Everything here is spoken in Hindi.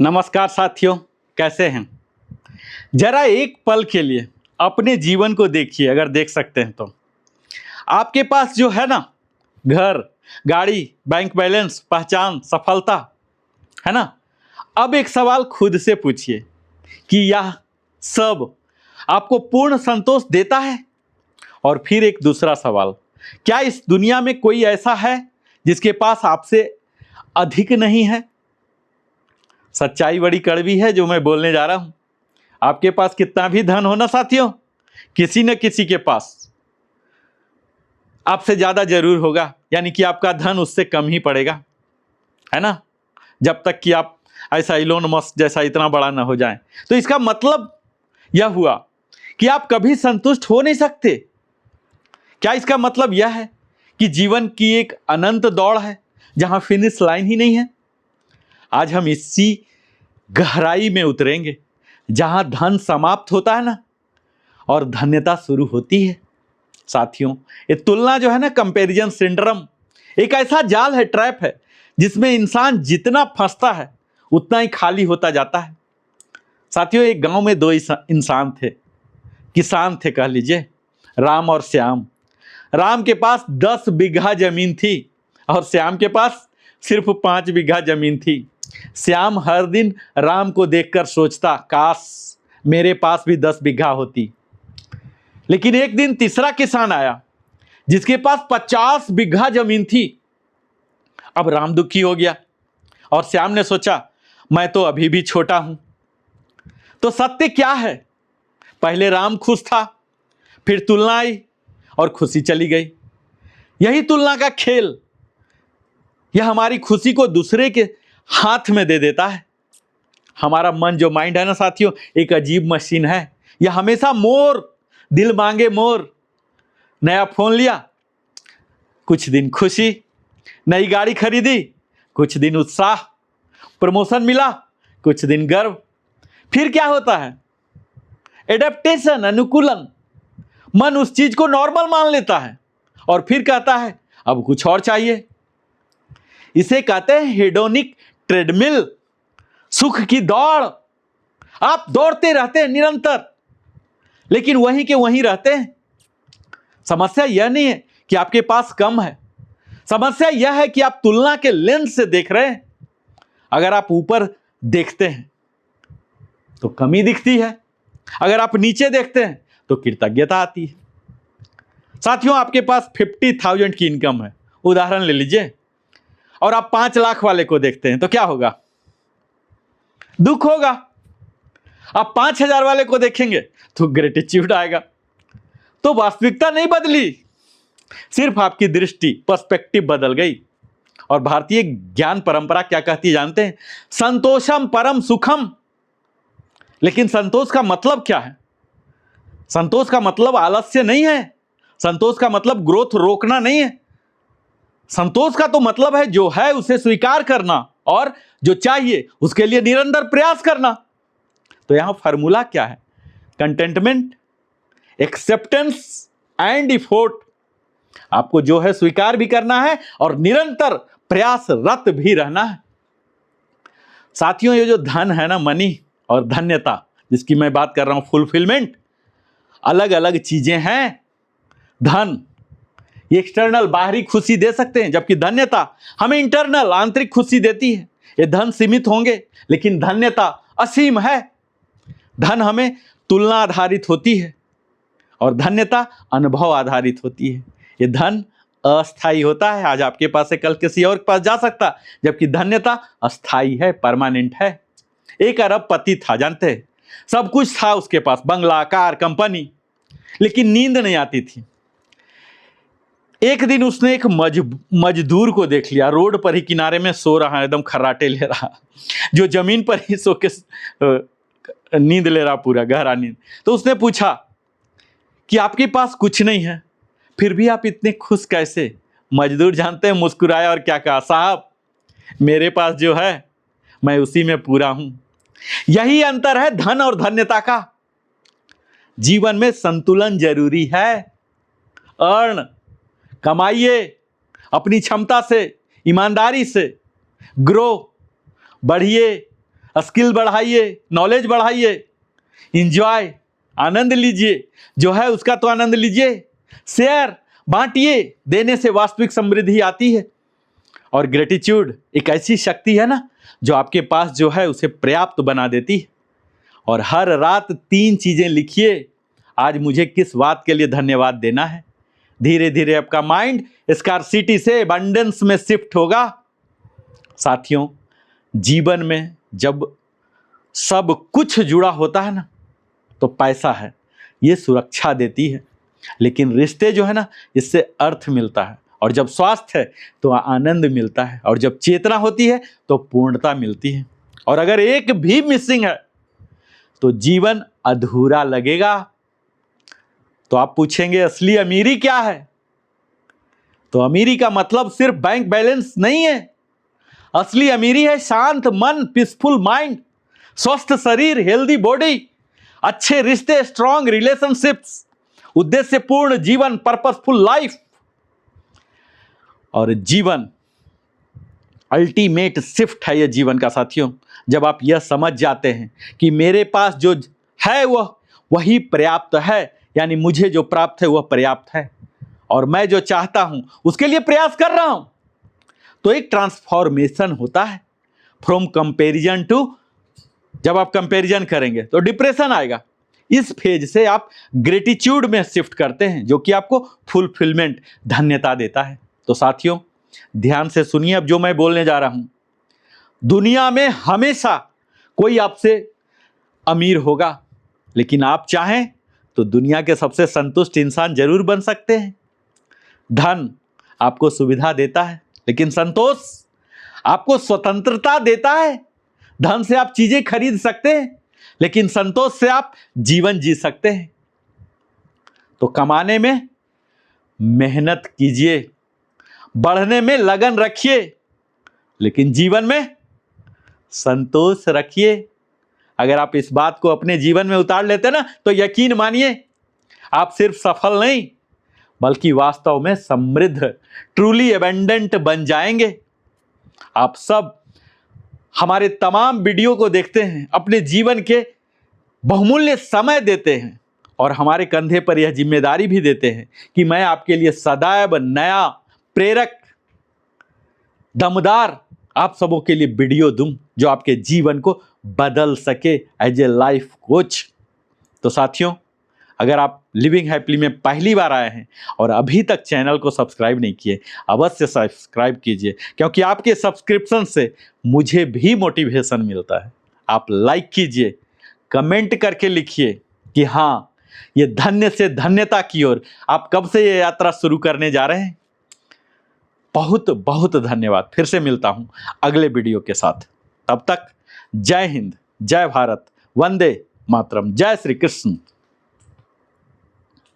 नमस्कार साथियों, कैसे हैं? जरा एक पल के लिए अपने जीवन को देखिए, अगर देख सकते हैं तो। आपके पास जो है ना, घर, गाड़ी, बैंक बैलेंस, पहचान, सफलता, है ना? अब एक सवाल खुद से पूछिए कि यह सब आपको पूर्ण संतोष देता है? और फिर एक दूसरा सवाल, क्या इस दुनिया में कोई ऐसा है जिसके पास आपसे अधिक नहीं है? सच्चाई बड़ी कड़वी है जो मैं बोलने जा रहा हूं। आपके पास कितना भी धन हो ना साथियों, किसी न किसी के पास आपसे ज्यादा जरूर होगा, यानी कि आपका धन उससे कम ही पड़ेगा, है ना? जब तक कि आप ऐसा इलोन मस्क जैसा इतना बड़ा ना हो जाए। तो इसका मतलब यह हुआ कि आप कभी संतुष्ट हो नहीं सकते। क्या इसका मतलब यह है कि जीवन की एक अनंत दौड़ है जहां फिनिश लाइन ही नहीं है? आज हम इसी गहराई में उतरेंगे जहां धन समाप्त होता है ना, और धन्यता शुरू होती है। साथियों, ये तुलना जो है ना, कंपैरिजन सिंड्रोम, एक ऐसा जाल है, ट्रैप है, जिसमें इंसान जितना फंसता है उतना ही खाली होता जाता है। साथियों, एक गांव में दो इंसान थे, किसान थे कह लीजिए, राम और श्याम। राम के पास 10 बीघा जमीन थी और श्याम के पास सिर्फ 5 बीघा जमीन थी। श्याम हर दिन राम को देखकर सोचता, काश मेरे पास भी 10 बीघा होती। लेकिन एक दिन तीसरा किसान आया जिसके पास 50 बीघा जमीन थी। अब राम दुखी हो गया और श्याम ने सोचा, मैं तो अभी भी छोटा हूं। तो सत्य क्या है? पहले राम खुश था, फिर तुलना आई और खुशी चली गई। यही तुलना का खेल, यह हमारी खुशी को दूसरे के हाथ में दे देता है। हमारा मन, जो माइंड है ना साथियों, एक अजीब मशीन है। यह हमेशा मोर, दिल मांगे मोर। नया फोन लिया, कुछ दिन खुशी, नई गाड़ी खरीदी, कुछ दिन उत्साह, प्रमोशन मिला, कुछ दिन गर्व। फिर क्या होता है? एडेप्टेशन, अनुकूलन। मन उस चीज को नॉर्मल मान लेता है और फिर कहता है अब कुछ और चाहिए। इसे कहते हैं हेडोनिक ट्रेडमिल, सुख की दौड़। आप दौड़ते रहते हैं निरंतर, लेकिन वहीं के वहीं रहते हैं। समस्या यह नहीं है कि आपके पास कम है, समस्या यह है कि आप तुलना के लेंस से देख रहे हैं। अगर आप ऊपर देखते हैं तो कमी दिखती है, अगर आप नीचे देखते हैं तो कृतज्ञता आती है। साथियों, आपके पास 50,000 की इनकम है, उदाहरण ले लीजिए, और आप 5 लाख वाले को देखते हैं तो क्या होगा? दुख होगा। आप 5,000 वाले को देखेंगे तो ग्रेटिट्यूड आएगा। तो वास्तविकता नहीं बदली, सिर्फ आपकी दृष्टि, पर्सपेक्टिव बदल गई। और भारतीय ज्ञान परंपरा क्या कहती है जानते हैं? संतोषम परम सुखम। लेकिन संतोष का मतलब क्या है? संतोष का मतलब आलस्य नहीं है, संतोष का मतलब ग्रोथ रोकना नहीं है। संतोष का तो मतलब है जो है उसे स्वीकार करना और जो चाहिए उसके लिए निरंतर प्रयास करना। तो यहां फॉर्मूला क्या है? Contentment, acceptance and effort. आपको जो है स्वीकार भी करना है और निरंतर प्रयासरत भी रहना है। साथियों, ये जो धन है ना, मनी और धन्यता, जिसकी मैं बात कर रहा हूं, फुलफिलमेंट, अलग अलग चीजें हैं। धन ये एक्सटर्नल, बाहरी खुशी दे सकते हैं, जबकि धन्यता हमें इंटरनल, आंतरिक खुशी देती है। ये धन सीमित होंगे, लेकिन धन्यता असीम है। धन हमें तुलना आधारित होती है और धन्यता अनुभव आधारित होती है। ये धन अस्थाई होता है, आज आपके पास है, कल किसी और के पास जा सकता, जबकि धन्यता अस्थाई है, परमानेंट है। एक अरबपति था, जानते हैं, सब कुछ था उसके पास, बंगला, कार, कंपनी, लेकिन नींद नहीं आती थी। एक दिन उसने एक मजदूर को देख लिया, रोड पर ही किनारे में सो रहा है, एकदम खर्राटे ले रहा, जो जमीन पर ही सो के नींद ले रहा, पूरा गहरा नींद। तो उसने पूछा कि आपके पास कुछ नहीं है, फिर भी आप इतने खुश कैसे? मजदूर जानते हैं मुस्कुराया और क्या कहा, साहब मेरे पास जो है मैं उसी में पूरा हूं। यही अंतर है धन और धन्यता का। जीवन में संतुलन जरूरी है। अर्न, कमाइए अपनी क्षमता से, ईमानदारी से, ग्रो, बढ़िए, स्किल बढ़ाइए, नॉलेज बढ़ाइए, इंजॉय, आनंद लीजिए, जो है उसका तो आनंद लीजिए, शेयर बांटिए, देने से वास्तविक समृद्धि आती है। और ग्रेटिट्यूड एक ऐसी शक्ति है ना जो आपके पास जो है उसे पर्याप्त बना देती है। और हर रात 3 चीजें लिखिए, आज मुझे किस बात के लिए धन्यवाद देना है। धीरे धीरे आपका माइंड स्कार्सिटी से अबंडेंस में शिफ्ट होगा। साथियों, जीवन में जब सब कुछ जुड़ा होता है ना, तो पैसा है, ये सुरक्षा देती है, लेकिन रिश्ते जो है ना, इससे अर्थ मिलता है। और जब स्वास्थ्य है तो आनंद मिलता है, और जब चेतना होती है तो पूर्णता मिलती है। और अगर एक भी मिसिंग है तो जीवन अधूरा लगेगा। तो आप पूछेंगे असली अमीरी क्या है? तो अमीरी का मतलब सिर्फ बैंक बैलेंस नहीं है। असली अमीरी है शांत मन, पीसफुल माइंड, स्वस्थ शरीर, हेल्दी बॉडी, अच्छे रिश्ते, स्ट्रॉन्ग रिलेशनशिप्स, उद्देश्यपूर्ण जीवन, पर्पसफुल लाइफ। और जीवन अल्टीमेट शिफ्ट है ये जीवन का साथियों। जब आप यह समझ जाते हैं कि मेरे पास जो है वही पर्याप्त है, यानी मुझे जो प्राप्त है वह पर्याप्त है, और मैं जो चाहता हूं उसके लिए प्रयास कर रहा हूं, तो एक ट्रांसफॉर्मेशन होता है फ्रॉम कंपैरिजन टू। जब आप कंपैरिजन करेंगे तो डिप्रेशन आएगा। इस फेज से आप ग्रेटिट्यूड में शिफ्ट करते हैं, जो कि आपको फुलफिलमेंट, धन्यता देता है। तो साथियों, ध्यान से सुनिए अब जो मैं बोलने जा रहा हूं। दुनिया में हमेशा कोई आपसे अमीर होगा, लेकिन आप चाहें तो दुनिया के सबसे संतुष्ट इंसान जरूर बन सकते हैं। धन आपको सुविधा देता है, लेकिन संतोष आपको स्वतंत्रता देता है। धन से आप चीजें खरीद सकते हैं, लेकिन संतोष से आप जीवन जी सकते हैं। तो कमाने में मेहनत कीजिए, बढ़ने में लगन रखिए, लेकिन जीवन में संतोष रखिए। अगर आप इस बात को अपने जीवन में उतार लेते ना, तो यकीन मानिए आप सिर्फ सफल नहीं बल्कि वास्तव में समृद्ध, ट्रूली एबंडेंट बन जाएंगे। आप सब हमारे तमाम वीडियो को देखते हैं, अपने जीवन के बहुमूल्य समय देते हैं, और हमारे कंधे पर यह जिम्मेदारी भी देते हैं कि मैं आपके लिए सदैव नया, प्रेरक, दमदार आप सबों के लिए वीडियो दूं जो आपके जीवन को बदल सके एज ए लाइफ कोच। तो साथियों, अगर आप लिविंग हैप्पीली में पहली बार आए हैं और अभी तक चैनल को सब्सक्राइब नहीं किए, अवश्य सब्सक्राइब कीजिए, क्योंकि आपके सब्सक्रिप्शन से मुझे भी मोटिवेशन मिलता है। आप लाइक कीजिए, कमेंट करके लिखिए कि हाँ, ये धन्य से धन्यता की ओर आप कब से ये यात्रा शुरू करने जा रहे हैं। बहुत बहुत धन्यवाद। फिर से मिलता हूं अगले वीडियो के साथ। तब तक जय हिंद, जय भारत, वंदे मातरम, जय श्री कृष्ण।